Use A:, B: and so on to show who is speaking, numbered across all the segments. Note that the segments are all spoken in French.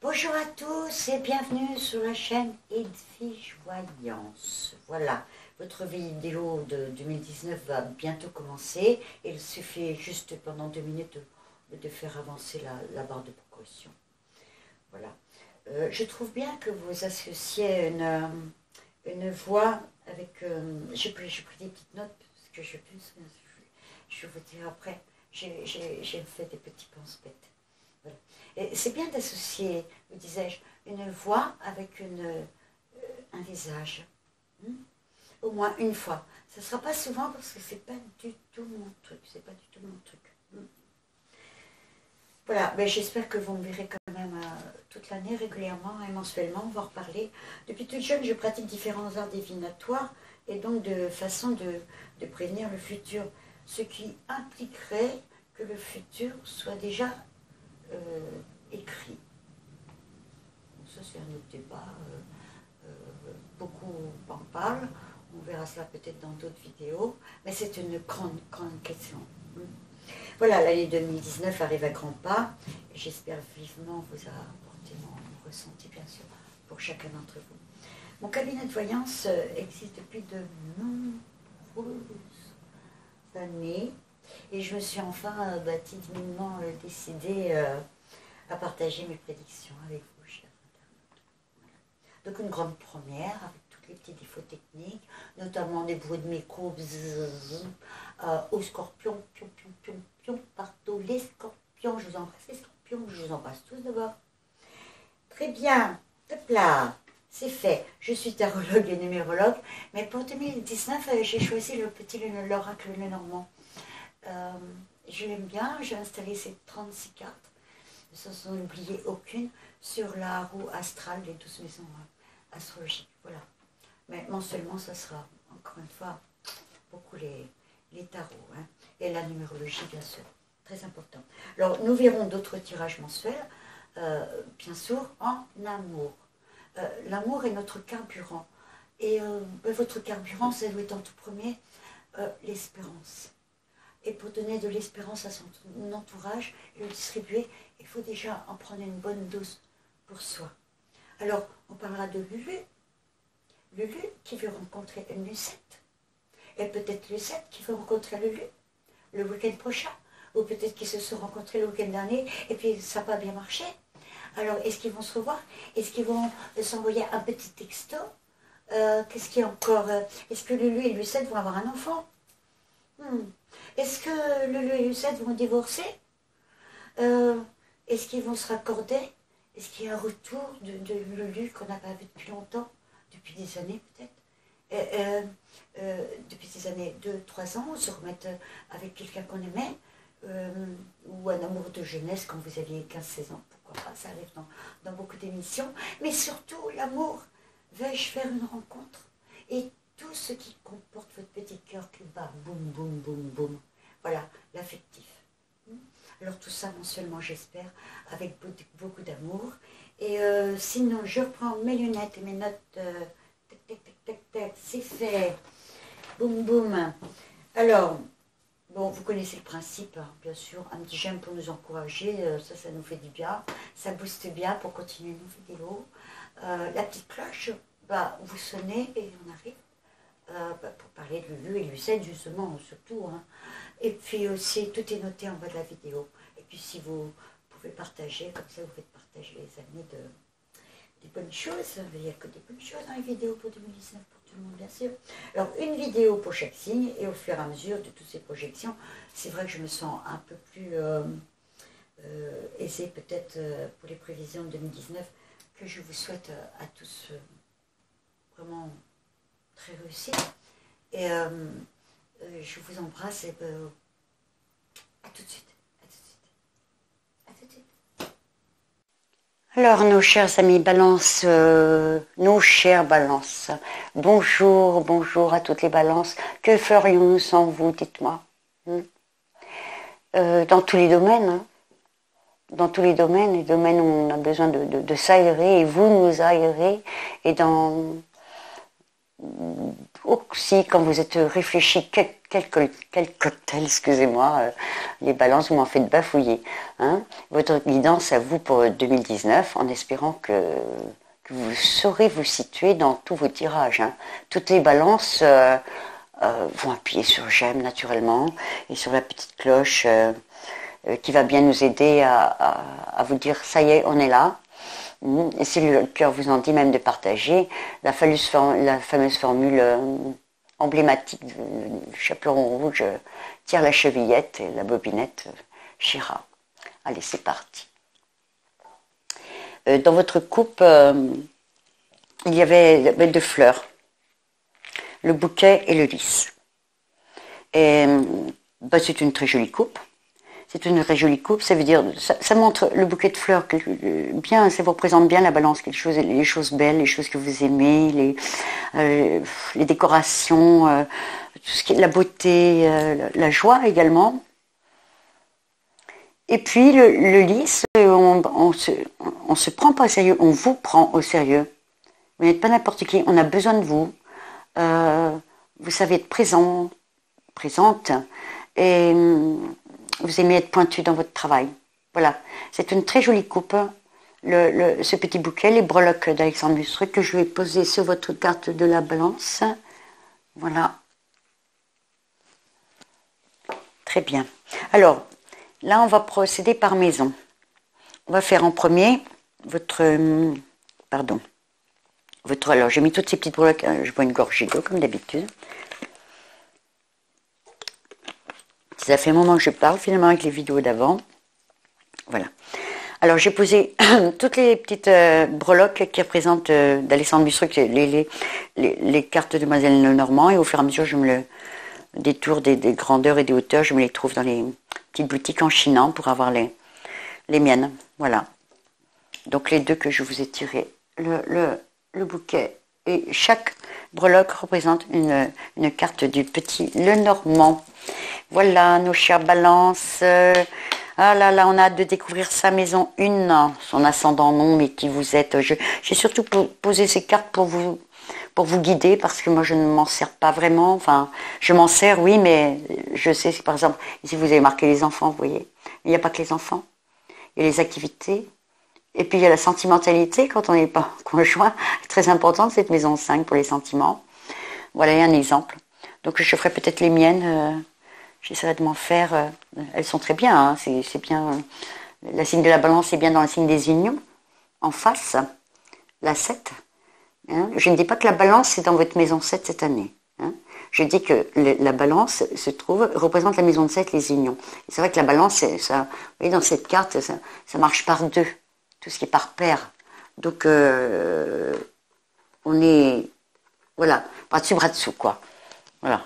A: Bonjour à tous et bienvenue sur la chaîne Edwige Voyance. Voilà, votre vidéo de 2019 va bientôt commencer. Il suffit juste pendant 2 minutes de faire avancer la barre de progression. Voilà. Je trouve bien que vous associez une voix avec... j'ai pris des petites notes parce que je vais vous dire après. J'ai fait des petits pense-bêtes. Voilà. C'est bien d'associer, vous disais-je, une voix avec un visage. Au moins une fois. Ça ne sera pas souvent parce que c'est pas du tout mon truc. C'est pas du tout mon truc. Voilà, mais j'espère que vous me verrez quand même toute l'année, régulièrement et mensuellement. On va en reparler. Depuis toute jeune, je pratique différents arts divinatoires et donc de façon de prévenir le futur. Ce qui impliquerait que le futur soit déjà écrit. Ça c'est un autre débat, beaucoup en parlent, on verra cela peut-être dans d'autres vidéos, mais c'est une grande question. Voilà, l'année 2019 arrive à grands pas, et j'espère vivement vous apporter mon ressenti, bien sûr, pour chacun d'entre vous. Mon cabinet de voyance existe depuis de nombreuses années, et je me suis enfin timidement décidée à partager mes prédictions avec vous, chers internautes. Donc une grande première, avec tous les petits défauts techniques, notamment des bruits de micro, aux scorpions, pion, pion, pion, pion, partout, les scorpions, je vous embrasse les scorpions, je vous embrasse tous d'abord. Très bien, hop là, c'est fait. Je suis tarologue et numérologue, mais pour 2019, j'ai choisi l'oracle Lenormand. Je l'aime bien, j'ai installé ces 36 cartes, sans oublier aucune, sur la roue astrale des 12 maisons astrologiques. Voilà. Mais mensuellement, ça sera, encore une fois, beaucoup les tarots. Hein, et la numérologie, bien sûr. Très important. Alors, nous verrons d'autres tirages mensuels, bien sûr, en amour. L'amour est notre carburant. Et votre carburant, ça doit être en tout premier l'espérance. Et pour donner de l'espérance à son entourage et le distribuer, il faut déjà en prendre une bonne dose pour soi. Alors, on parlera de Lulu. Lulu qui veut rencontrer une Lucette. Et peut-être Lucette qui veut rencontrer Lulu le week-end prochain. Ou peut-être qu'ils se sont rencontrés le week-end dernier et puis ça n'a pas bien marché. Alors, est-ce qu'ils vont se revoir? Est-ce qu'ils vont s'envoyer un petit texto? Qu'est-ce qu'il y a encore? Est-ce que Lulu et Lucette vont avoir un enfant? Est-ce que Lulu et Lucette vont divorcer? Est-ce qu'ils vont se raccorder? Est-ce qu'il y a un retour de Lulu qu'on n'a pas vu depuis longtemps? Depuis des années peut-être? Depuis des années, 2-3 ans, on se remettre avec quelqu'un qu'on aimait, ou un amour de jeunesse quand vous aviez 15-16 ans, pourquoi pas, ça arrive dans beaucoup d'émissions. Mais surtout, l'amour, vais-je faire une rencontre? Et tout ce qui comporte votre petit cœur qui bat, boum, boum, boum, boum. Voilà, l'affectif. Alors tout ça mensuellement, j'espère, avec beaucoup d'amour. Et sinon, je reprends mes lunettes et mes notes. Tac, tac, tac, tac, tac, c'est fait. Boum, boum. Alors, bon, vous connaissez le principe, hein, bien sûr. Un petit j'aime pour nous encourager, ça nous fait du bien. Ça booste bien pour continuer nos vidéos. La petite cloche, vous sonnez et on arrive. Pour parler de Lulu et Lucette justement, surtout. Hein. Et puis aussi, tout est noté en bas de la vidéo. Et puis si vous pouvez partager, comme ça vous faites partager les amis des bonnes choses. Il n'y a que des bonnes choses dans les vidéos pour 2019, pour tout le monde bien sûr. Alors une vidéo pour chaque signe, et au fur et à mesure de toutes ces projections, c'est vrai que je me sens un peu plus aisée peut-être pour les prévisions de 2019, que je vous souhaite à tous vraiment très réussi. Et je vous embrasse et à tout de suite. À tout de suite. À tout de suite. Alors, nos chers amis Balance, nos chers Balances, bonjour à toutes les Balances. Que ferions-nous sans vous, dites-moi? Dans tous les domaines, hein. Dans tous les domaines où on a besoin de s'aérer, et vous nous aérez, et dans aussi, quand vous êtes réfléchi, quel cocktail, excusez-moi, les balances, vous m'en faites bafouiller. Hein, votre guidance à vous pour 2019, en espérant que vous saurez vous situer dans tous vos tirages. Hein. Toutes les balances vont appuyer sur j'aime naturellement et sur la petite cloche qui va bien nous aider à vous dire ça y est, on est là. Et si le cœur vous en dit même de partager, la fameuse formule emblématique du chaperon rouge, tire la chevillette et la bobinette chira. Allez, c'est parti. Dans votre coupe, il y avait deux fleurs, le bouquet et le lys. Et c'est une très jolie coupe. C'est une très jolie coupe, ça veut dire, ça montre le bouquet de fleurs, bien, ça vous représente bien la balance, les choses belles, les choses que vous aimez, les décorations, tout ce qui est la beauté, la joie également. Et puis le lys, on se prend pas au sérieux, on vous prend au sérieux. Vous n'êtes pas n'importe qui, on a besoin de vous. Vous savez être présent, présente, et vous aimez être pointu dans votre travail. Voilà, c'est une très jolie coupe. Ce petit bouquet, les breloques d'Alexandre Mustruc que je vais poser sur votre carte de la balance. Voilà. Très bien. Alors, là, on va procéder par maison. On va faire en premier alors, j'ai mis toutes ces petites breloques, je bois une gorgée d'eau comme d'habitude. Ça fait un moment que je parle, finalement, avec les vidéos d'avant. Voilà. Alors, j'ai posé toutes les petites breloques qui représentent d'Alexandre Mustruc, les cartes de Demoiselle Lenormand, et au fur et à mesure, je me le détour des grandeurs et des hauteurs, je me les trouve dans les petites boutiques en chinant pour avoir les miennes. Voilà. Donc, les deux que je vous ai tirés, le bouquet, et chaque breloque représente une carte du petit Lenormand. Voilà, nos chères balances. Ah là là, on a hâte de découvrir sa maison 1, son ascendant non, mais qui vous êtes. J'ai surtout posé ces cartes pour vous guider, parce que moi je ne m'en sers pas vraiment. Enfin, je m'en sers, oui, mais je sais, par exemple, ici vous avez marqué les enfants, vous voyez. Il n'y a pas que les enfants. Il y a les activités. Et puis il y a la sentimentalité quand on n'est pas conjoint. Très importante cette maison 5 pour les sentiments. Voilà un exemple. Donc je ferai peut-être les miennes. J'essaierai de m'en faire. Elles sont très bien. Hein, c'est bien. La signe de la balance est bien dans la signe des unions. En face, la 7. Hein, je ne dis pas que la balance est dans votre maison 7 cette année. Hein. Je dis que la balance représente la maison de 7, les unions. C'est vrai que la balance, ça, vous voyez, dans cette carte, ça marche par deux. Tout ce qui est par paire. Donc, on est, voilà, bras dessus, bras dessous, quoi. Voilà.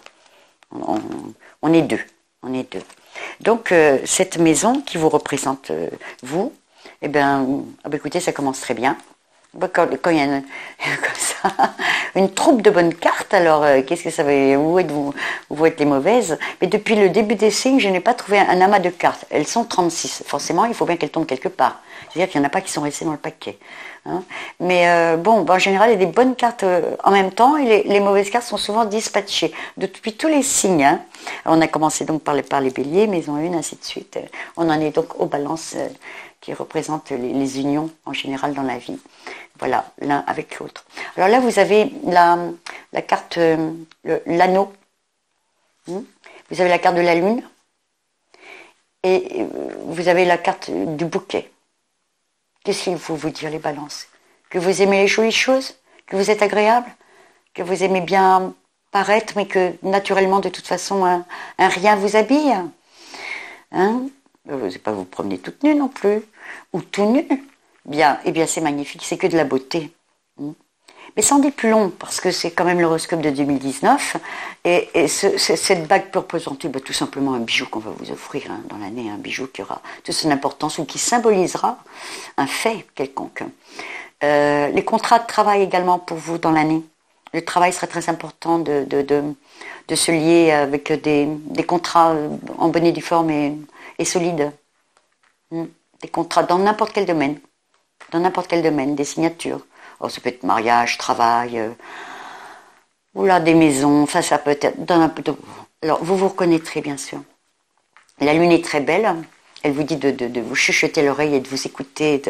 A: On est deux. On est deux. Donc, cette maison qui vous représente, vous, eh bien, écoutez, ça commence très bien. Quand il y a comme ça, une troupe de bonnes cartes, alors qu'est-ce que ça veut dire? Vous êtes les mauvaises. Mais depuis le début des signes, je n'ai pas trouvé un amas de cartes. Elles sont 36. Forcément, il faut bien qu'elles tombent quelque part. C'est-à-dire qu'il n'y en a pas qui sont restées dans le paquet. Hein. Mais en général, il y a des bonnes cartes en même temps, et les mauvaises cartes sont souvent dispatchées depuis tous les signes. Hein. On a commencé donc par les béliers, maison 1, ainsi de suite. On en est donc aux balances qui représentent les unions en général dans la vie. Voilà, l'un avec l'autre. Alors là, vous avez la carte, l'anneau. Vous avez la carte de la lune. Et vous avez la carte du bouquet. Qu'est-ce qu'il faut vous dire, les balances? Que vous aimez les jolies choses? Que vous êtes agréable? Que vous aimez bien paraître, mais que naturellement, de toute façon, un rien vous habille? Hein? Vous n'allez pas vous promener toute nue non plus. Ou tout nu. Bien, eh bien, c'est magnifique, c'est que de la beauté. Mais sans des plombs, parce que c'est quand même l'horoscope de 2019. Et cette bague peut représenter tout simplement un bijou qu'on va vous offrir dans l'année, un bijou qui aura toute son importance ou qui symbolisera un fait quelconque. Les contrats de travail également pour vous dans l'année. Le travail sera très important de se lier avec des contrats en bonne et due forme et solides. Des contrats dans n'importe quel domaine. Dans n'importe quel domaine, des signatures. Oh, ça peut être mariage, travail, Oula, des maisons, enfin ça peut être dans un peu de... Alors vous vous reconnaîtrez bien sûr. La lune est très belle, elle vous dit de vous chuchoter l'oreille et de vous écouter.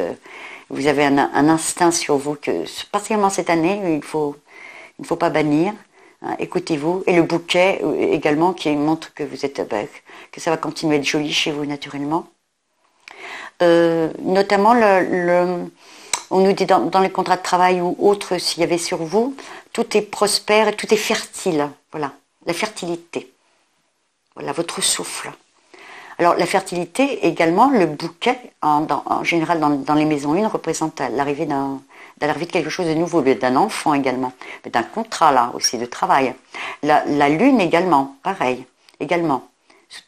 A: Vous avez un instinct sur vous que, particulièrement cette année, il ne faut pas bannir. Hein, écoutez-vous. Et le bouquet également qui montre que vous êtes, que ça va continuer à être joli chez vous naturellement. Notamment, on nous dit dans les contrats de travail ou autres, s'il y avait sur vous, tout est prospère et tout est fertile. Voilà, la fertilité. Voilà, votre souffle. Alors, la fertilité, également, le bouquet, en général, dans les maisons 1, représente l'arrivée de quelque chose de nouveau, d'un enfant également, d'un contrat, là, aussi, de travail. La lune, également, pareil, également.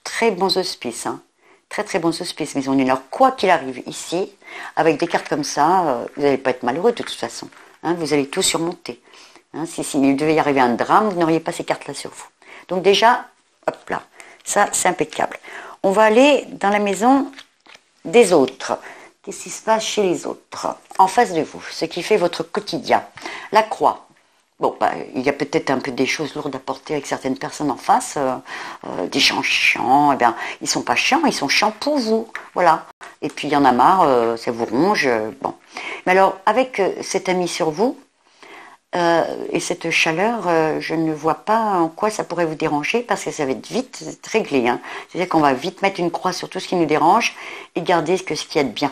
A: Très bons auspices, hein. Très, très bons auspices, maison 1. Alors, quoi qu'il arrive ici, avec des cartes comme ça, vous n'allez pas être malheureux, de toute façon. Hein, vous allez tout surmonter. Hein, si il devait y arriver un drame, vous n'auriez pas ces cartes-là sur vous. Donc, déjà, hop là, ça, c'est impeccable. On va aller dans la maison des autres. Qu'est-ce qui se passe chez les autres? En face de vous, ce qui fait votre quotidien. La croix. Bon, il y a peut-être un peu des choses lourdes à porter avec certaines personnes en face. Des gens chiants, eh bien, ils sont pas chiants, ils sont chiants pour vous. Voilà. Et puis, il y en a marre, ça vous ronge. Bon. Mais alors, avec cet ami sur vous, et cette chaleur, je ne vois pas en quoi ça pourrait vous déranger parce que ça va être vite réglé. Hein. C'est-à-dire qu'on va vite mettre une croix sur tout ce qui nous dérange et garder ce qu'il y a de bien.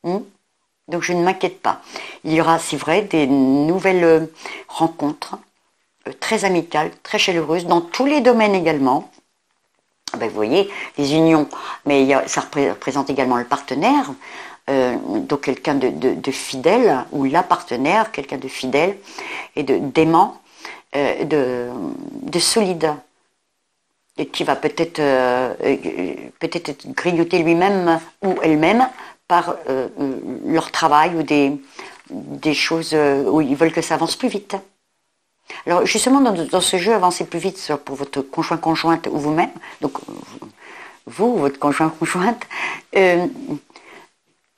A: Donc je ne m'inquiète pas. Il y aura, c'est vrai, des nouvelles rencontres très amicales, très chaleureuses, dans tous les domaines également. Vous voyez, les unions, mais ça représente également le partenaire. Donc quelqu'un de fidèle, ou la partenaire, quelqu'un de fidèle et d'aimant, de solide, et qui va peut-être être grignoté lui-même ou elle-même par leur travail ou des choses où ils veulent que ça avance plus vite. Alors justement dans ce jeu, avancez plus vite pour votre conjointe ou vous-même, donc vous, votre conjointe,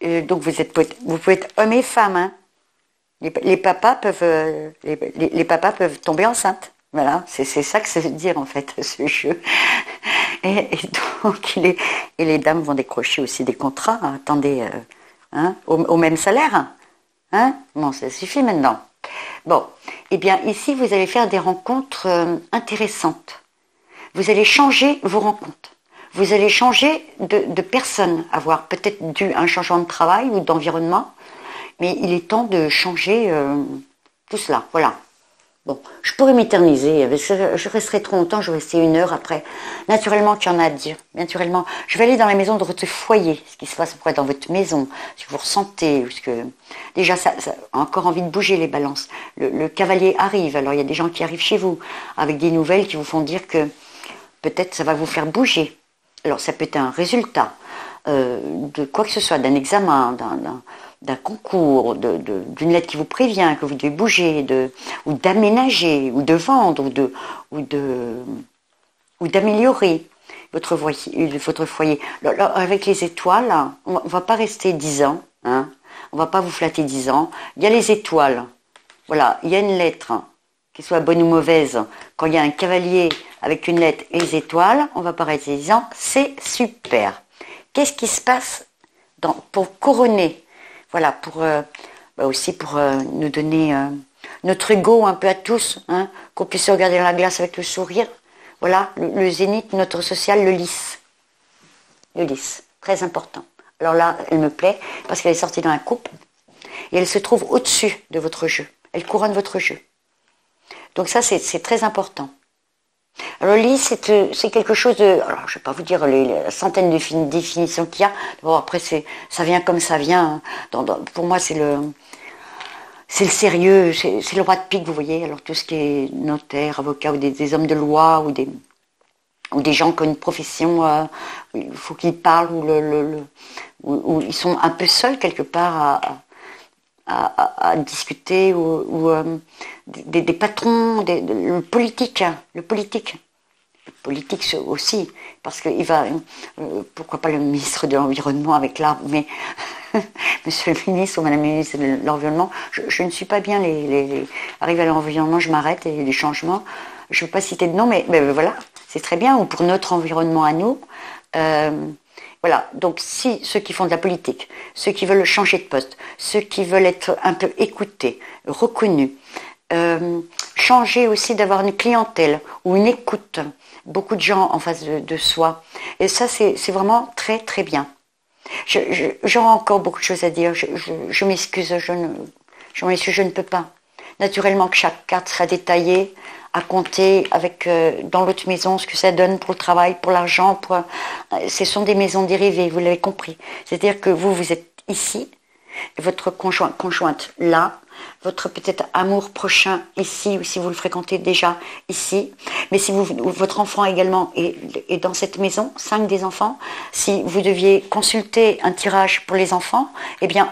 A: donc vous pouvez être homme et femme. Hein. Les papas peuvent tomber enceintes. Voilà, c'est ça que ça veut dire en fait ce jeu. Et donc les dames vont décrocher aussi des contrats. Hein, attendez, au même salaire. Hein, bon, ça suffit maintenant. Bon, eh bien ici vous allez faire des rencontres intéressantes. Vous allez changer vos rencontres. Vous allez changer de personne, avoir peut-être dû un changement de travail ou d'environnement, mais il est temps de changer tout cela. Voilà. Bon, je pourrais m'éterniser, je resterai trop longtemps, je vais rester 1 heure après. Naturellement qu'il y en a à dire, naturellement. Je vais aller dans la maison de votre foyer, ce qui se passe dans votre maison, ce que vous ressentez, parce que déjà ça a encore envie de bouger les balances. Le cavalier arrive, alors il y a des gens qui arrivent chez vous, avec des nouvelles qui vous font dire que peut-être ça va vous faire bouger. Alors ça peut être un résultat de quoi que ce soit, d'un examen, d'un concours, d'une lettre qui vous prévient que vous devez bouger, ou d'aménager, ou de vendre, ou d'améliorer votre foyer. Alors, avec les étoiles, on ne va pas rester 10 ans, hein, on ne va pas vous flatter 10 ans. Il y a les étoiles, voilà, il y a une lettre, qu'elle soit bonne ou mauvaise, quand il y a un cavalier avec une lettre et les étoiles, on va pas rester 10 ans, c'est super. Qu'est-ce qui se passe pour couronner, voilà, aussi pour nous donner notre ego un peu à tous, hein, qu'on puisse se regarder dans la glace avec le sourire. Voilà, le zénith, notre social, le lys. Le lys, très important. Alors là, elle me plaît parce qu'elle est sortie dans la coupe et elle se trouve au-dessus de votre jeu. Elle couronne votre jeu. Donc ça, c'est très important. Alors le lys, c'est quelque chose de... Alors, je ne vais pas vous dire les centaines de définitions qu'il y a. Bon, après, ça vient comme ça vient. Pour moi, c'est le sérieux, c'est le roi de pique, vous voyez. Alors tout ce qui est notaire, avocat, ou des hommes de loi, ou des gens qui ont une profession, il faut qu'ils parlent, ou ils sont un peu seuls quelque part à discuter, ou des patrons, le politique aussi, parce qu'il va, pourquoi pas le ministre de l'Environnement avec l'arbre, mais monsieur le ministre ou madame la ministre de l'Environnement, je ne suis pas bien arrivé à l'environnement, je m'arrête et les changements. Je ne veux pas citer de nom, mais voilà, c'est très bien, ou pour notre environnement à nous. Voilà, donc si ceux qui font de la politique, ceux qui veulent changer de poste, ceux qui veulent être un peu écoutés, reconnus, changer aussi d'avoir une clientèle ou une écoute, beaucoup de gens en face de soi, et ça c'est vraiment très très bien. J'aurais encore beaucoup de choses à dire, je m'excuse, je ne peux pas. Naturellement que chaque carte sera détaillée, à compter avec dans l'autre maison ce que ça donne pour le travail, pour l'argent, ce sont des maisons dérivées, vous l'avez compris. C'est-à-dire que vous êtes ici, votre conjointe là, votre peut-être amour prochain ici, ou si vous le fréquentez déjà ici, mais si votre enfant également est dans cette maison, 5 des enfants, si vous deviez consulter un tirage pour les enfants, eh bien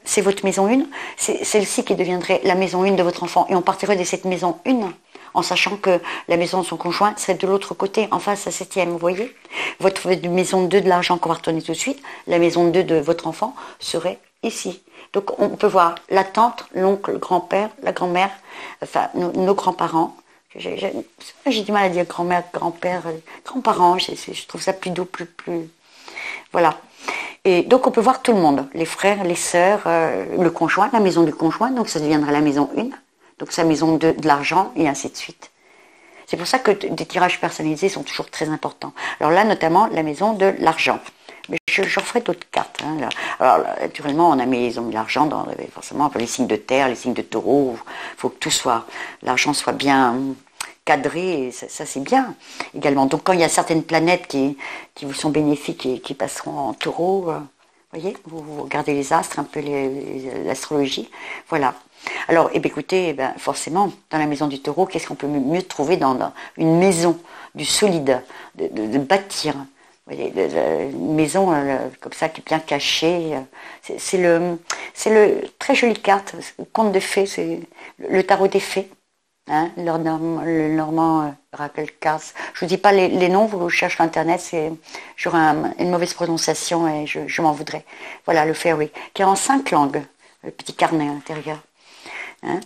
A: c'est votre maison 1, c'est celle-ci qui deviendrait la maison 1 de votre enfant, et on partirait de cette maison 1, en sachant que la maison de son conjoint serait de l'autre côté, en face à 7e, vous voyez. Votre maison 2 de l'argent qu'on va retourner tout de suite, la maison 2 de votre enfant serait ici. Donc on peut voir la tante, l'oncle, le grand-père, la grand-mère, enfin nos grands-parents. J'ai du mal à dire grand-mère, grand-père, grands-parents, je trouve ça plus doux, plus... Voilà. Et donc on peut voir tout le monde, les frères, les sœurs, le conjoint, la maison du conjoint, donc ça deviendra la maison 1. Donc sa maison 2 de l'argent, et ainsi de suite. C'est pour ça que des tirages personnalisés sont toujours très importants. Alors là, notamment, la maison de l'argent. Mais j'en ferai d'autres cartes. Hein, là. Alors là, naturellement, ils ont mis l'argent dans forcément les signes de terre, les signes de taureau. Il faut que tout soit, l'argent soit bien cadré, et ça c'est bien également. Donc quand il y a certaines planètes qui vous sont bénéfiques et qui passeront en taureau, vous voyez, vous regardez les astres, un peu l'astrologie, voilà. Alors, écoutez, forcément, dans la maison du taureau, qu'est-ce qu'on peut mieux trouver dans une maison, du solide, de bâtir, vous voyez, une maison comme ça, qui est bien cachée. C'est le très jolie carte, le conte de fées, c'est le tarot des fées. Hein, le normand Raquel Kars. Je vous dis pas les noms, vous cherchez sur internet, j'aurai une mauvaise prononciation et je m'en voudrais. Voilà, le fairy, qui est en 5 langues, le petit carnet à l'intérieur. Hein,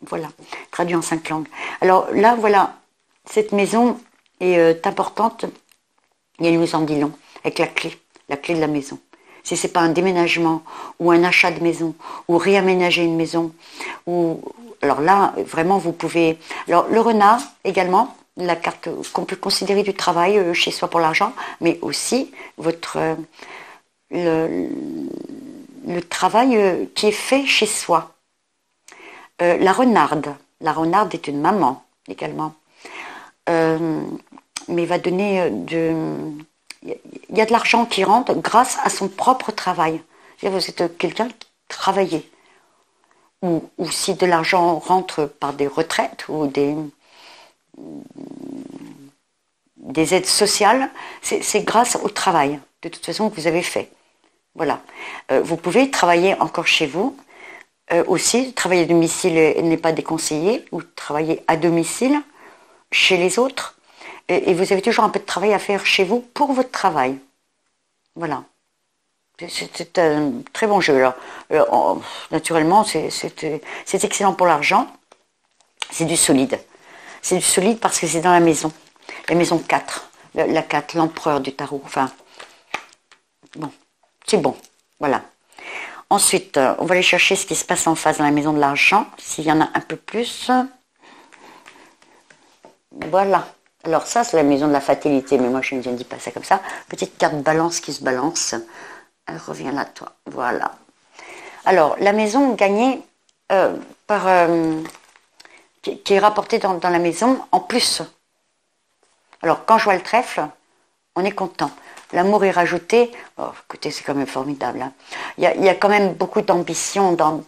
A: voilà, traduit en 5 langues. Alors là, voilà, cette maison est importante. Il y a une maison d'Ilon avec la clé de la maison. Si c'est pas un déménagement ou un achat de maison ou réaménager une maison, alors là, vraiment, vous pouvez... Alors le renard également, la carte qu'on peut considérer du travail chez soi pour l'argent, mais aussi le travail qui est fait chez soi. La renarde est une maman également, mais va donner il y a de l'argent qui rentre grâce à son propre travail. C'est-à-dire vous êtes quelqu'un qui travaille, ou si de l'argent rentre par des retraites ou des aides sociales, c'est grâce au travail de toute façon que vous avez fait. Voilà. Vous pouvez travailler encore chez vous. Aussi, travailler à domicile n'est pas déconseillé, ou travailler à domicile chez les autres, et vous avez toujours un peu de travail à faire chez vous pour votre travail. Voilà. C'est un très bon jeu. Alors, naturellement, c'est excellent pour l'argent. C'est du solide. C'est du solide parce que c'est dans la maison 4, la 4, l'empereur du tarot. Enfin, bon, c'est bon. Voilà. Ensuite, on va aller chercher ce qui se passe en face dans la maison de l'argent, s'il y en a un peu plus. Voilà. Alors ça, c'est la maison de la fatalité, mais moi je ne dis pas ça comme ça. Petite carte balance qui se balance. Elle revient là, toi. Voilà. Alors, la maison gagnée qui est rapportée dans la maison en plus. Alors, quand je vois le trèfle, on est content. L'amour est rajouté. Oh, écoutez, c'est quand même formidable. Hein. Il y a quand même beaucoup d'ambition dans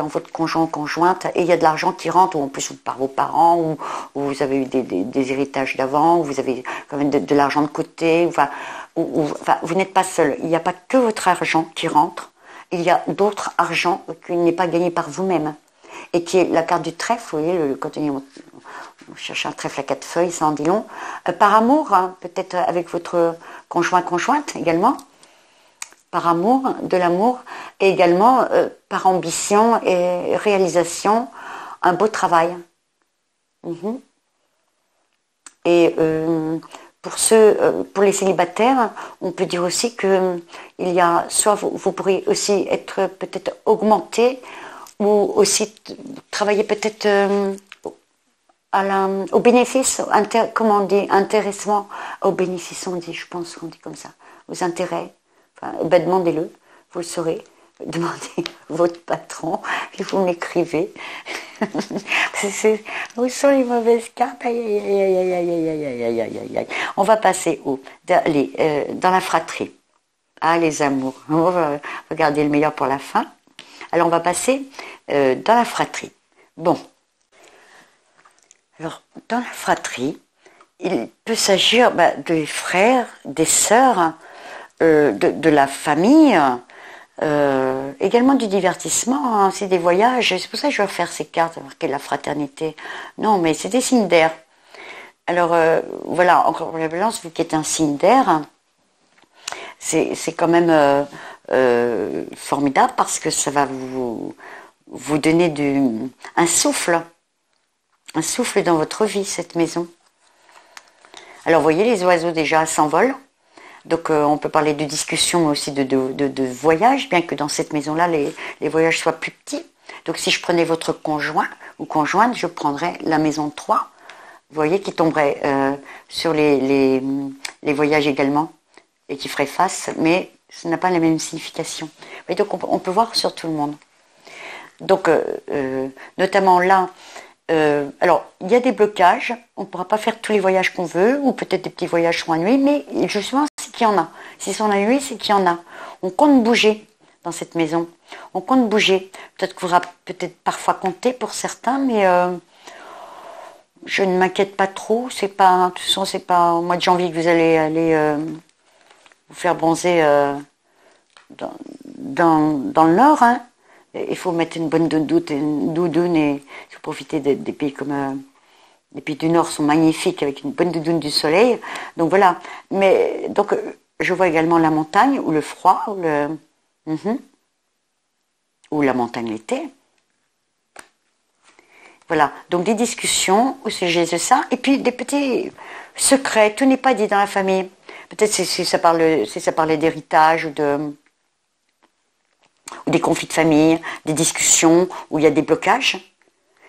A: votre conjoint, conjointe, et il y a de l'argent qui rentre, ou en plus par vos parents, ou vous avez eu des héritages d'avant, ou vous avez quand même de l'argent de côté. Enfin, vous n'êtes pas seul. Il n'y a pas que votre argent qui rentre. Il y a d'autres argent qui n'est pas gagné par vous-même. Et qui est la carte du trèfle, vous voyez, quand on cherche un trèfle à 4 feuilles, ça en dit long. Par amour, hein, peut-être avec votre conjointe également. Par amour, de l'amour. et également par ambition et réalisation, un beau travail. Et pour les célibataires, on peut dire aussi que il y a soit vous pourrez aussi être peut-être augmenté ou aussi travailler peut-être au bénéfice, comment on dit, intéressement au bénéfice, on dit, je pense qu'on dit comme ça, aux intérêts. Enfin, ben demandez-le, vous le saurez. Demandez votre patron, puis vous m'écrivez. Où sont les mauvaises cartes? Aïe, aïe, aïe, aïe, aïe, aïe, aïe, aïe, aïe, aïe, aïe. On va passer où? Dans la fratrie. Ah, les amours. On va regarder le meilleur pour la fin. Alors, on va passer dans la fratrie. Bon. Alors, dans la fratrie, il peut s'agir des frères, des sœurs, de la famille, également du divertissement, hein, c'est des voyages. C'est pour ça que je vais faire ces cartes, marquer la fraternité. Non, mais c'est des signes d'air. Alors, voilà, encore pour la balance, vous qui êtes un signe d'air, c'est quand même formidable parce que ça va vous donner un souffle dans votre vie, cette maison. Alors, vous voyez, les oiseaux déjà s'envolent. Donc, on peut parler de discussion, mais aussi de voyage, bien que dans cette maison-là, les voyages soient plus petits. Donc, si je prenais votre conjoint ou conjointe, je prendrais la maison 3, vous voyez, qui tomberait sur les voyages également, et qui ferait face, mais ça n'a pas la même signification. Et donc, on peut voir sur tout le monde. Donc, notamment là, alors, il y a des blocages, on ne pourra pas faire tous les voyages qu'on veut, ou peut-être des petits voyages sur la nuit, mais justement, c'est qu'il y en a. Si c'est en la nuit, c'est qu'il y en a. On compte bouger dans cette maison. On compte bouger. Peut-être qu'il faudra peut-être parfois compter pour certains, mais je ne m'inquiète pas trop. De toute façon, c'est pas au mois de janvier que vous allez aller vous faire bronzer dans le nord, hein. Il faut mettre une bonne doudoune et profiter des pays comme les pays du Nord sont magnifiques avec une bonne doudoune du soleil. Donc voilà. Mais donc je vois également la montagne ou le froid ou la montagne l'été. Voilà. Donc des discussions au sujet de ça et puis des petits secrets. Tout n'est pas dit dans la famille. Peut-être si ça parlait d'héritage ou des conflits de famille, des discussions où il y a des blocages.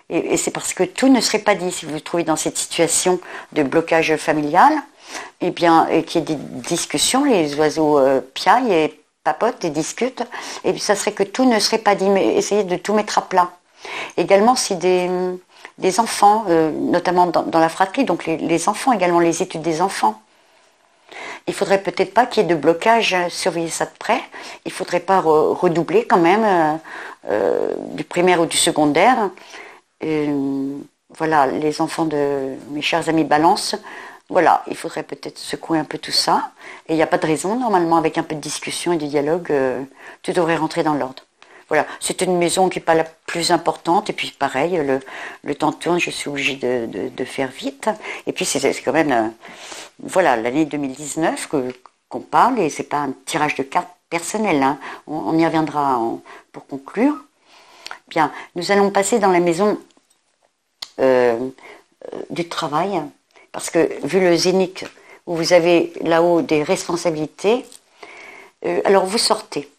A: Et c'est parce que tout ne serait pas dit. Si vous vous trouvez dans cette situation de blocage familial, et bien, et qu'il y ait des discussions, les oiseaux piaillent et papotent et discutent, et puis ça serait que tout ne serait pas dit, mais essayez de tout mettre à plat. Également, si des enfants, notamment dans la fratrie, donc les enfants également, les études des enfants, il faudrait peut-être pas qu'il y ait de blocage, surveiller ça de près. Il faudrait pas redoubler quand même du primaire ou du secondaire. Voilà, les enfants de mes chers amis Balance, voilà, il faudrait peut-être secouer un peu tout ça. Et il n'y a pas de raison, normalement, avec un peu de discussion et de dialogue, tout devrait rentrer dans l'ordre. Voilà, c'est une maison qui n'est pas la plus importante. Et puis pareil, le temps tourne, je suis obligée de faire vite. Et puis c'est quand même, voilà, l'année 2019 qu'on parle. Et c'est pas un tirage de cartes personnel. Hein. On y reviendra pour conclure. Bien, nous allons passer dans la maison du travail. Parce que vu le zénith, où vous avez là-haut des responsabilités, alors vous sortez.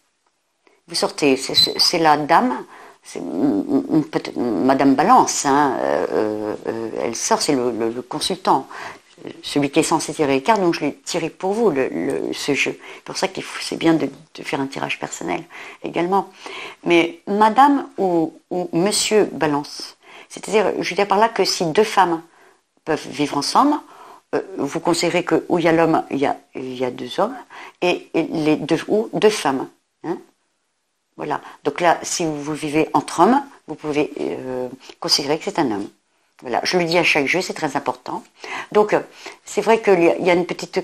A: Vous sortez, c'est la dame, c'est peut-être Madame Balance, hein, elle sort, c'est le consultant, celui qui est censé tirer les cartes, donc je l'ai tiré pour vous, ce jeu. C'est pour ça que c'est bien de faire un tirage personnel également. Mais Madame ou Monsieur Balance, c'est-à-dire, je veux dire par là que si deux femmes peuvent vivre ensemble, vous considérez que où il y a l'homme, il y a deux hommes, et les deux femmes. Hein. Voilà. Donc là, si vous vivez entre hommes, vous pouvez considérer que c'est un homme. Voilà. Je le dis à chaque jeu, c'est très important. Donc, c'est vrai qu'il y a une petite...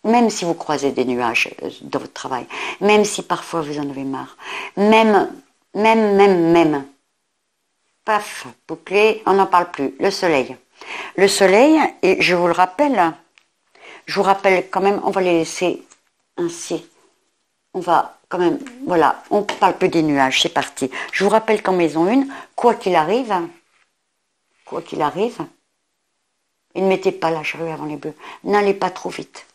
A: Même si vous croisez des nuages dans votre travail, même si parfois vous en avez marre, même, paf, bouclé, on n'en parle plus. Le soleil. Le soleil, et je vous le rappelle, quand même, on va les laisser ainsi. On va quand même, voilà, on parle peu des nuages, c'est parti. Je vous rappelle qu'en maison 1, quoi qu'il arrive, et ne mettez pas la charrue avant les bœufs, n'allez pas trop vite.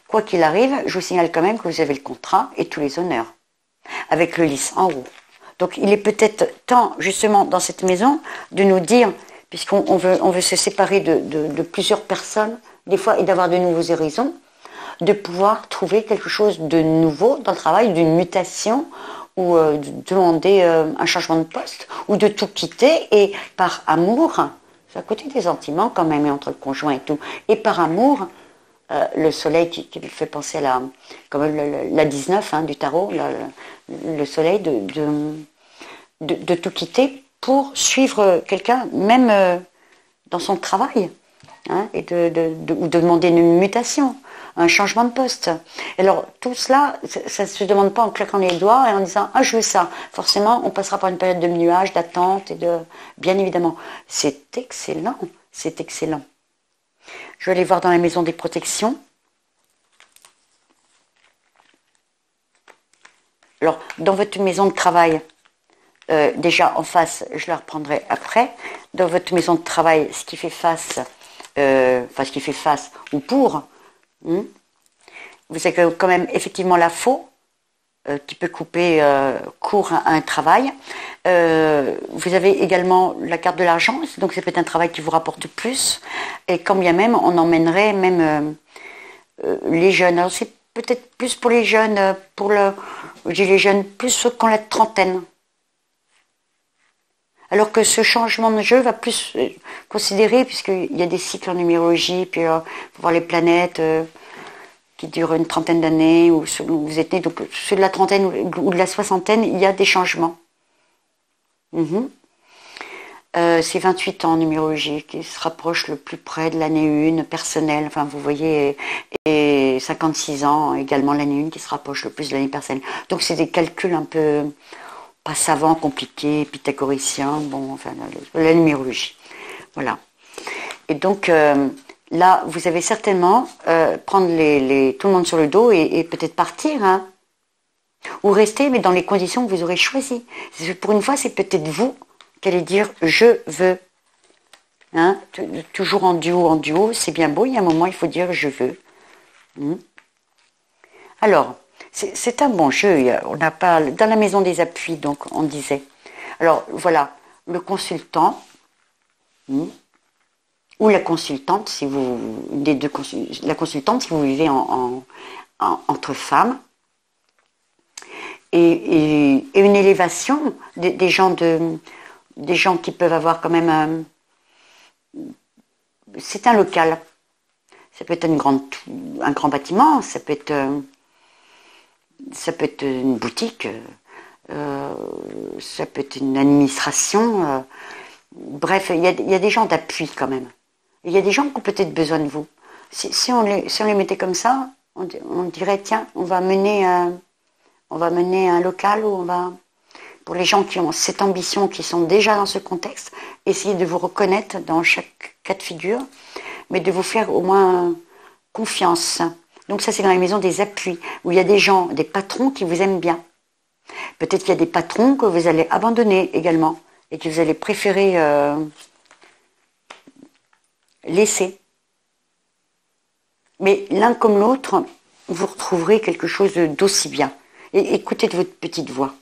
A: Quoi qu'il arrive, je vous signale quand même que vous avez le contrat et tous les honneurs, avec le lys en haut. Donc il est peut-être temps, justement, dans cette maison, de nous dire, puisqu'on veut se séparer de plusieurs personnes, des fois, et d'avoir de nouveaux horizons, de pouvoir trouver quelque chose de nouveau dans le travail, d'une mutation, ou de demander un changement de poste, ou de tout quitter, et par amour, c'est à côté des sentiments quand même, entre le conjoint et tout, et par amour, le soleil qui fait penser à comme la 19 du tarot, le soleil de tout quitter pour suivre quelqu'un, même dans son travail, et ou de demander une mutation, un changement de poste. Alors tout cela, ça ne se demande pas en claquant les doigts et en disant « Ah, je veux ça ». Forcément, on passera par une période de nuages, d'attente, bien évidemment. C'est excellent, c'est excellent. Je vais aller voir dans la maison des protections. Alors, dans votre maison de travail, déjà en face, je la reprendrai après. Dans votre maison de travail, ce qui fait face, ou pour, vous avez quand même effectivement la faux, qui peut couper court à un travail. Vous avez également la carte de l'argent, donc c'est peut-être un travail qui vous rapporte plus. Et quand bien même, on emmènerait même les jeunes. Alors c'est peut-être plus pour les jeunes, j'ai les jeunes plus ceux qui ont la trentaine. Alors que ce changement de jeu va plus considérer, puisqu'il y a des cycles en numérologie, puis il faut voir les planètes qui durent une trentaine d'années, ou vous êtes né, donc ceux de la trentaine ou de la soixantaine, il y a des changements. C'est 28 ans en numérologie qui se rapproche le plus près de l'année 1 personnelle, enfin vous voyez, et 56 ans également l'année 1 qui se rapproche le plus de l'année personnelle. Donc c'est des calculs un peu pas savants, compliqués, pythagoriciens, bon, enfin la numérologie. Voilà. Et donc là, vous avez certainement prendre tout le monde sur le dos et peut-être partir, ou rester, mais dans les conditions que vous aurez choisies. Pour une fois, c'est peut-être vous qui allez dire « je veux ». Toujours en duo, c'est bien beau, il y a un moment, il faut dire « je veux ». Alors, c'est un bon jeu, on n'a pas... Dans la maison des appuis, donc, on disait. Alors, voilà, le consultant, ou la consultante, si vous... la consultante, si vous vivez entre femmes, et une élévation des gens qui peuvent avoir quand même c'est un local, ça peut être un grand bâtiment, ça peut être une boutique, ça peut être une administration, bref, il y a des gens d'appui quand même, il y a des gens qui ont peut-être besoin de vous. Si on les mettait comme ça, on dirait tiens, on va mener un local où on va, pour les gens qui ont cette ambition, qui sont déjà dans ce contexte, essayer de vous reconnaître dans chaque cas de figure, mais de vous faire au moins confiance. Donc ça, c'est dans la maison des appuis, où il y a des gens, des patrons qui vous aiment bien. Peut-être qu'il y a des patrons que vous allez abandonner également, et que vous allez préférer laisser. Mais l'un comme l'autre, vous retrouverez quelque chose d'aussi bien. Et écoutez de votre petite voix.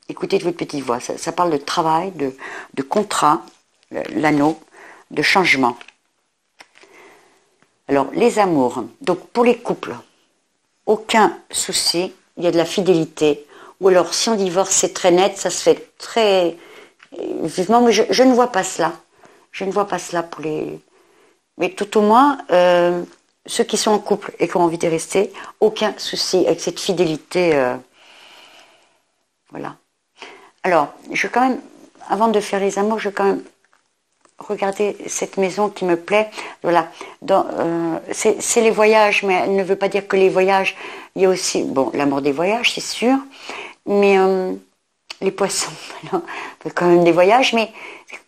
A: Écoutez de votre petite voix. Ça parle de travail, de contrat, l'anneau, de changement. Alors, les amours. Donc, pour les couples, aucun souci. Il y a de la fidélité. Ou alors, si on divorce, c'est très net. Ça se fait très vivement. Mais je ne vois pas cela. Je ne vois pas cela pour les... Mais tout au moins, ceux qui sont en couple et qui ont envie de rester, aucun souci avec cette fidélité. Voilà. Alors, je vais quand même, avant de faire les amours, je vais quand même regarder cette maison qui me plaît. Voilà. C'est les voyages, mais elle ne veut pas dire que les voyages. Il y a aussi, bon, l'amour des voyages, c'est sûr. Mais les poissons, alors, quand même des voyages, mais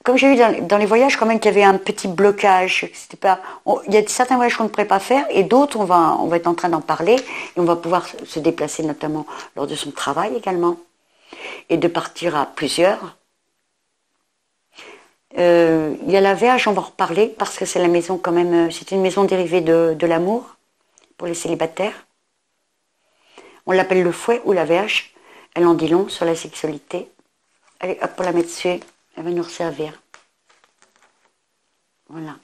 A: comme j'ai vu dans les voyages quand même qu'il y avait un petit blocage, c'était pas, il y a certains voyages qu'on ne pourrait pas faire et d'autres on va être en train d'en parler et on va pouvoir se déplacer notamment lors de son travail également et de partir à plusieurs. Il y a la Verge, on va en reparler parce que c'est la maison quand même, c'est une maison dérivée de l'amour pour les célibataires. On l'appelle le fouet ou la Verge. Elle en dit long sur la sexualité. Allez, hop, on la met dessus. Elle va nous resservir. Voilà.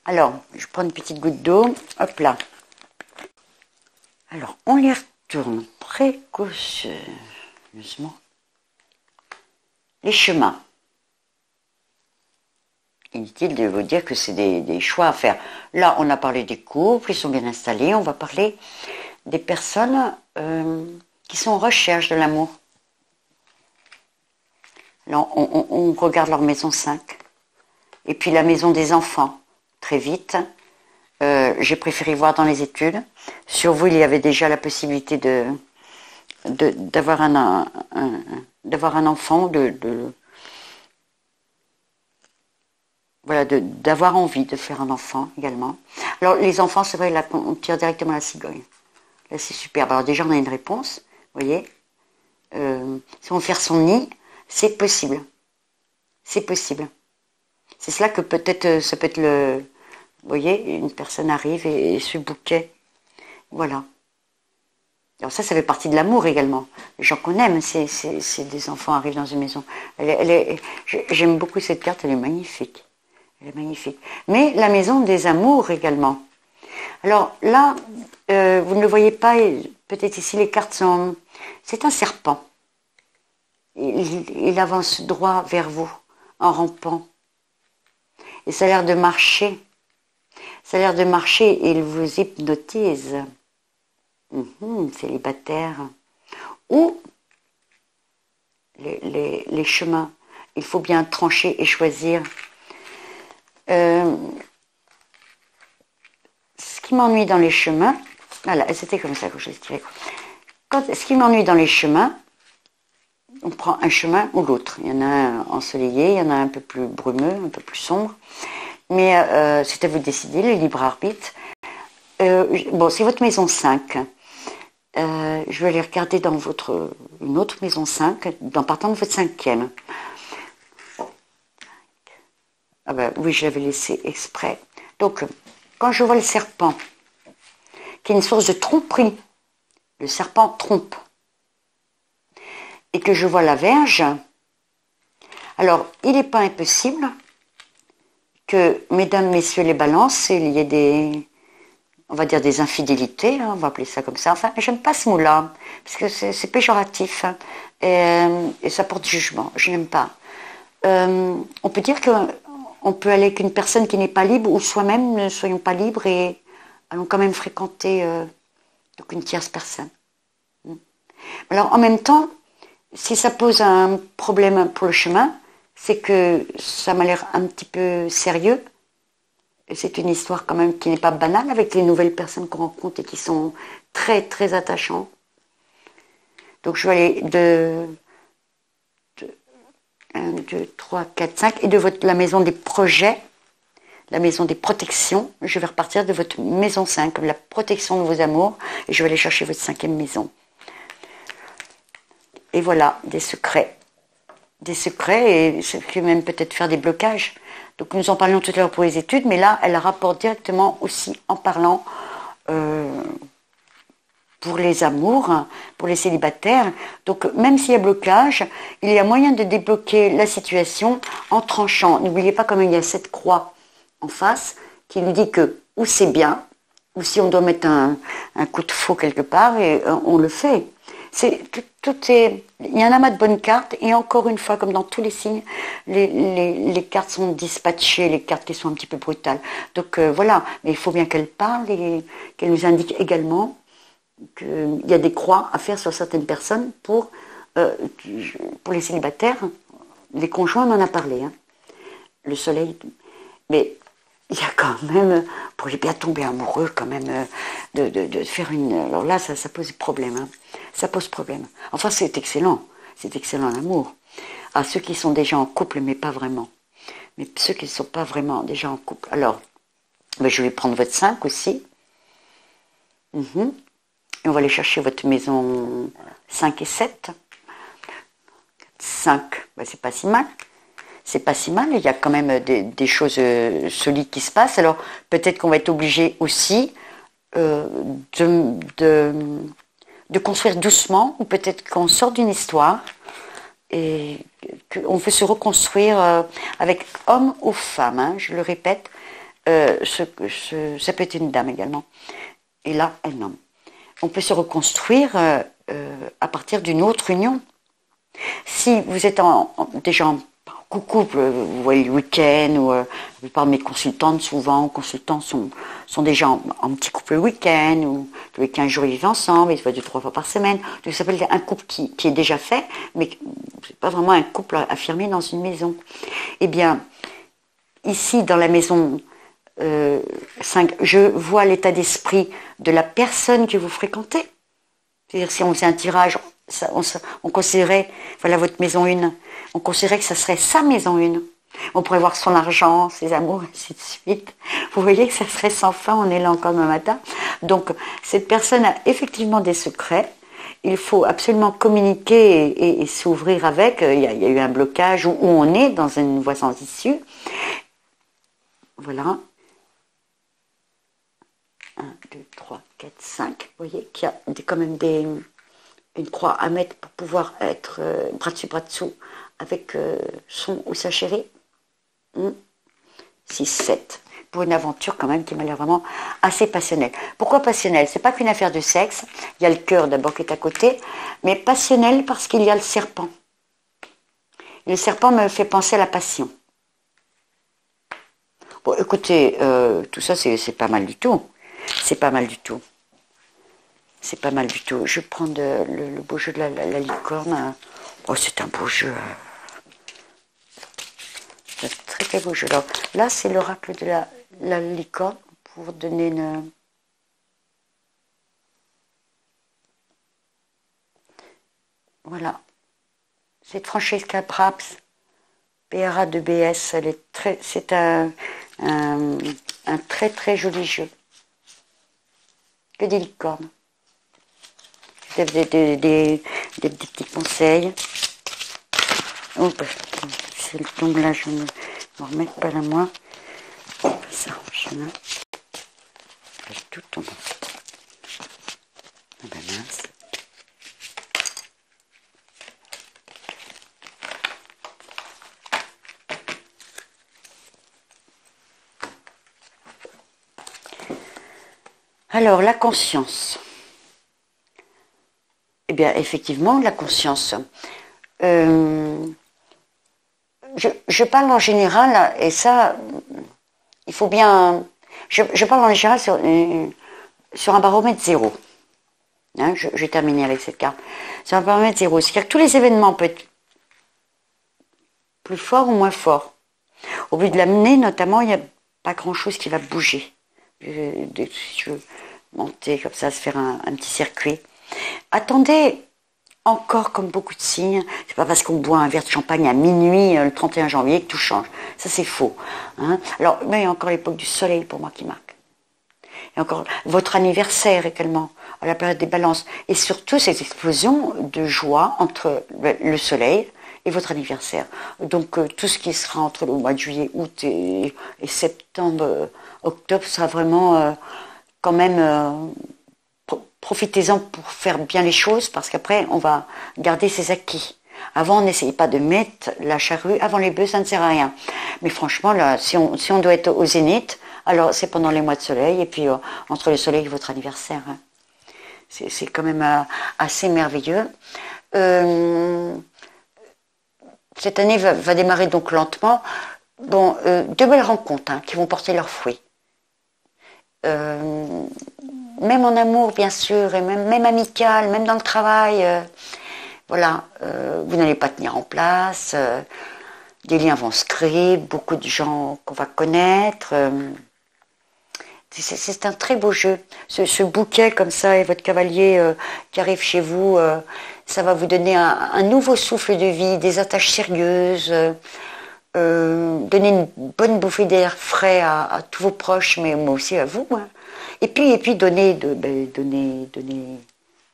A: Alors, je prends une petite goutte d'eau. Hop là. Alors, on les retourne précautionneusement. Les chemins. Inutile de vous dire que c'est des choix à faire. Là, on a parlé des couples, ils sont bien installés. On va parler des personnes qui sont en recherche de l'amour. Alors, on regarde leur maison 5. Et puis la maison des enfants, très vite. J'ai préféré voir dans les études. Sur vous, il y avait déjà la possibilité d'avoir un enfant, voilà, d'avoir envie de faire un enfant également. Alors les enfants, c'est vrai, là, on tire directement la cigogne. Là, c'est superbe. Alors déjà, on a une réponse, vous voyez. Si on veut faire son nid, c'est possible. C'est possible. C'est cela que peut-être, ça peut être le... Vous voyez, une personne arrive et ce bouquet. Voilà. Alors ça fait partie de l'amour également. Les gens qu'on aime, c'est des enfants arrivent dans une maison. J'aime beaucoup cette carte, elle est magnifique. Elle est magnifique. Mais la maison des amours également. Alors là, vous ne le voyez pas, peut-être ici les cartes sont... C'est un serpent. Il avance droit vers vous, en rampant. Et ça a l'air de marcher. Ça a l'air de marcher et il vous hypnotise. Célibataire. Ou les chemins. Il faut bien trancher et choisir. Ce qui m'ennuie dans les chemins, voilà, c'était comme ça que je l'expliquais. Ce qui m'ennuie dans les chemins, on prend un chemin ou l'autre. Il y en a un ensoleillé, il y en a un peu plus brumeux, un peu plus sombre. Mais c'est à vous de décider, le libre arbitre. Bon, c'est votre maison 5. Je vais aller regarder dans une autre maison 5, en partant de votre 5e. Ah ben oui, je l'avais laissé exprès. Donc, quand je vois le serpent, qui est une source de tromperie, le serpent trompe, et que je vois la Verge, alors il n'est pas impossible que, mesdames, messieurs les balances, il y ait on va dire des infidélités, hein, on va appeler ça comme ça. Enfin, j'aime pas ce mot-là, parce que c'est péjoratif, hein, et ça porte jugement, je n'aime pas. On peut dire qu'on peut aller avec une personne qui n'est pas libre, ou soi-même ne soyons pas libres, et allons quand même fréquenter donc une tierce personne. Alors, en même temps, si ça pose un problème pour le chemin, c'est que ça m'a l'air un petit peu sérieux. C'est une histoire quand même qui n'est pas banale avec les nouvelles personnes qu'on rencontre et qui sont très très attachantes. Donc je vais aller de 1, 2, 3, 4, 5 et de la maison des projets, la maison des protections. Je vais repartir de votre maison 5, la protection de vos amours, et je vais aller chercher votre 5e maison. Et voilà, des secrets. Des secrets et ce qui même peut-être faire des blocages. Donc nous en parlions tout à l'heure pour les études, mais là, elle rapporte directement aussi en parlant pour les amours, hein, pour les célibataires. Donc même s'il y a blocage, il y a moyen de débloquer la situation en tranchant. N'oubliez pas quand même il y a cette croix en face qui nous dit que ou c'est bien, ou si on doit mettre un coup de faux quelque part, et on le fait. Il y a un amas de bonnes cartes, et encore une fois, comme dans tous les signes, les cartes sont dispatchées, les cartes qui sont un petit peu brutales. Donc voilà, mais il faut bien qu'elles parlent et qu'elles nous indiquent également qu'il y a des croix à faire sur certaines personnes pour les célibataires. Les conjoints, on en a parlé, hein. Le soleil, mais il y a quand même, pour les bien tomber amoureux, quand même, de faire une... Alors là, ça pose problème, hein. Ça pose problème. Enfin, c'est excellent. c'est excellent l'amour. À ceux qui sont déjà en couple, mais pas vraiment. Mais ceux qui ne sont pas vraiment déjà en couple. Alors, ben, je vais prendre votre 5 aussi. Et on va aller chercher votre maison 5 et 7. 5, ben, c'est pas si mal. C'est pas si mal, il y a quand même des choses solides qui se passent. Alors, peut-être qu'on va être obligé aussi de construire doucement, ou peut-être qu'on sort d'une histoire et qu'on veut se reconstruire avec homme ou femme, hein, je le répète, ça peut être une dame également, et là un homme. On peut se reconstruire à partir d'une autre union. Si vous êtes déjà en couple, vous voyez le week-end, ou la plupart de mes consultantes, souvent, consultants sont déjà en petit couple le week-end, ou tous les 15 jours ils vivent ensemble, ils se voient 2-3 fois par semaine. Donc ça s'appelle un couple qui est déjà fait, mais c'est pas vraiment un couple affirmé dans une maison. Eh bien, ici, dans la maison 5, je vois l'état d'esprit de la personne que vous fréquentez. C'est-à-dire, si on faisait un tirage, on considérait, voilà votre maison 1, on considérait que ça serait sa maison 1. On pourrait voir son argent, ses amours, ainsi de suite. Vous voyez que ça serait sans fin, on est là encore demain matin. Donc, cette personne a effectivement des secrets. Il faut absolument communiquer et s'ouvrir avec. Il y a eu un blocage où on est dans une voie sans issue. Voilà. 1, 2, 3, 4, 5. Vous voyez qu'il y a quand même une croix à mettre pour pouvoir être bras dessus, bras dessous avec son ou sa chérie. 6, 7. Pour une aventure quand même qui m'a l'air vraiment assez passionnelle. Pourquoi passionnelle? C'est pas qu'une affaire de sexe. Il y a le cœur d'abord qui est à côté, mais passionnelle parce qu'il y a le serpent. Et le serpent me fait penser à la passion. Bon, écoutez, tout ça c'est pas mal du tout. C'est pas mal du tout. C'est pas mal du tout. Je prends le beau jeu de la licorne. Oh, c'est un beau jeu. C'est un très très beau jeu. Alors, là, c'est l'oracle de la licorne pour donner une... Voilà. C'est Francesca Praps, PRA de BS. C'est un très très joli jeu. Que des licornes. Des petits conseils. Oh, c'est le tombe là, je ne m'en remets pas la moi. Ça, je ne... Tout tombe. Ah ben mince. Alors, la conscience. Eh bien, effectivement, la conscience. Je parle en général, et ça, il faut bien... Je parle en général sur un baromètre 0. Hein, je vais terminer avec cette carte. Sur un baromètre 0. C'est-à-dire que tous les événements peuvent être plus forts ou moins forts. Au bout de l'amener, notamment, il n'y a pas grand-chose qui va bouger. Je veux monter comme ça, se faire un petit circuit. Attendez encore, comme beaucoup de signes, c'est pas parce qu'on boit un verre de champagne à minuit le 31 janvier que tout change. Ça, c'est faux. Hein. Alors, mais il y a encore l'époque du soleil pour moi qui marque. Et encore votre anniversaire également, à la période des balances. Et surtout, cette explosion de joie entre le soleil et votre anniversaire. Donc, tout ce qui sera entre le mois de juillet, août et septembre, octobre, sera vraiment quand même... Profitez-en pour faire bien les choses, parce qu'après, on va garder ses acquis. Avant, n'essayez pas de mettre la charrue avant les bœufs, ça ne sert à rien. Mais franchement, là, si on doit être au zénith, alors c'est pendant les mois de soleil, et puis entre le soleil et votre anniversaire. Hein. C'est quand même assez merveilleux. Cette année va démarrer donc lentement. Bon, de belles rencontres qui vont porter leurs fruits. Même en amour, bien sûr, et même amical, même dans le travail. Voilà, vous n'allez pas tenir en place. Des liens vont se créer, beaucoup de gens qu'on va connaître. C'est un très beau jeu. Ce bouquet comme ça et votre cavalier qui arrive chez vous, Ça va vous donner un nouveau souffle de vie, des attaches sérieuses, donner une bonne bouffée d'air frais à tous vos proches, mais aussi à vous. Hein. Et puis donner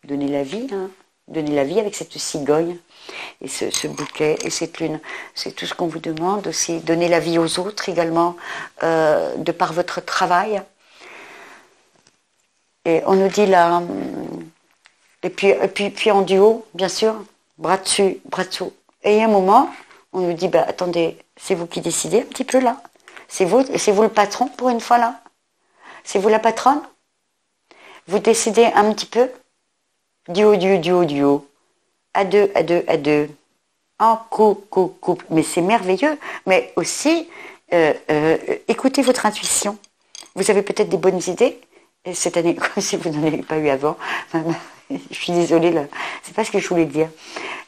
A: la vie, hein. Donner la vie avec cette cigogne et ce bouquet et cette lune. C'est tout ce qu'on vous demande aussi. Donner la vie aux autres également, de par votre travail. Et on nous dit là, et puis en duo, bien sûr, bras dessus, bras dessous. Et il y a un moment, on nous dit, bah, attendez, c'est vous qui décidez un petit peu là. C'est vous le patron pour une fois là. C'est vous la patronne. Vous décidez un petit peu. Duo. À deux. En couple. Mais c'est merveilleux. Mais aussi, écoutez votre intuition. Vous avez peut-être des bonnes idées. Et cette année, si vous n'en avez pas eu avant. Je suis désolée, là. C'est pas ce que je voulais dire.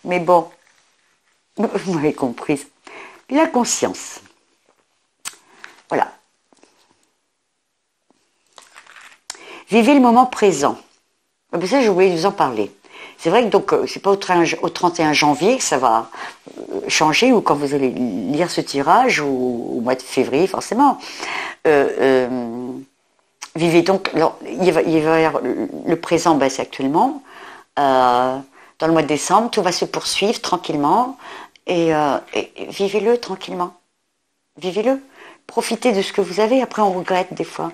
A: Mais bon, vous m'avez comprise. La conscience. Voilà. Vivez le moment présent. Ça, je voulais vous en parler. C'est vrai que donc c'est pas au 31 janvier que ça va changer, ou quand vous allez lire ce tirage, ou au mois de février forcément. Vivez donc. Alors, il va y avoir le présent, c'est actuellement. Dans le mois de décembre, tout va se poursuivre tranquillement, et vivez-le tranquillement. Vivez-le. Profitez de ce que vous avez. Après, on regrette des fois.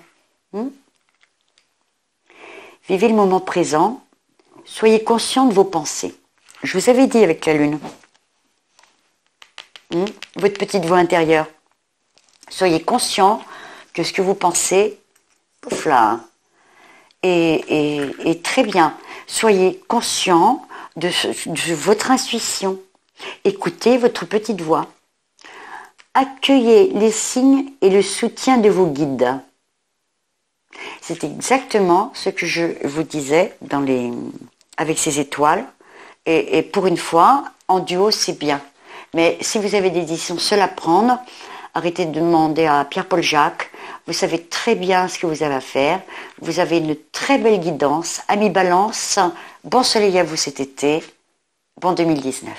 A: Vivez le moment présent. Soyez conscient de vos pensées. Je vous avais dit avec la lune. Votre petite voix intérieure. Soyez conscient que ce que vous pensez, pouf là, et très bien. Soyez conscient de votre intuition. Écoutez votre petite voix. Accueillez les signes et le soutien de vos guides. C'est exactement ce que je vous disais avec ces étoiles. Et pour une fois, en duo, c'est bien. Mais si vous avez des décisions seules à prendre, arrêtez de demander à Pierre-Paul Jacques. Vous savez très bien ce que vous avez à faire. Vous avez une très belle guidance. Amis Balance, bon soleil à vous cet été. Bon 2019.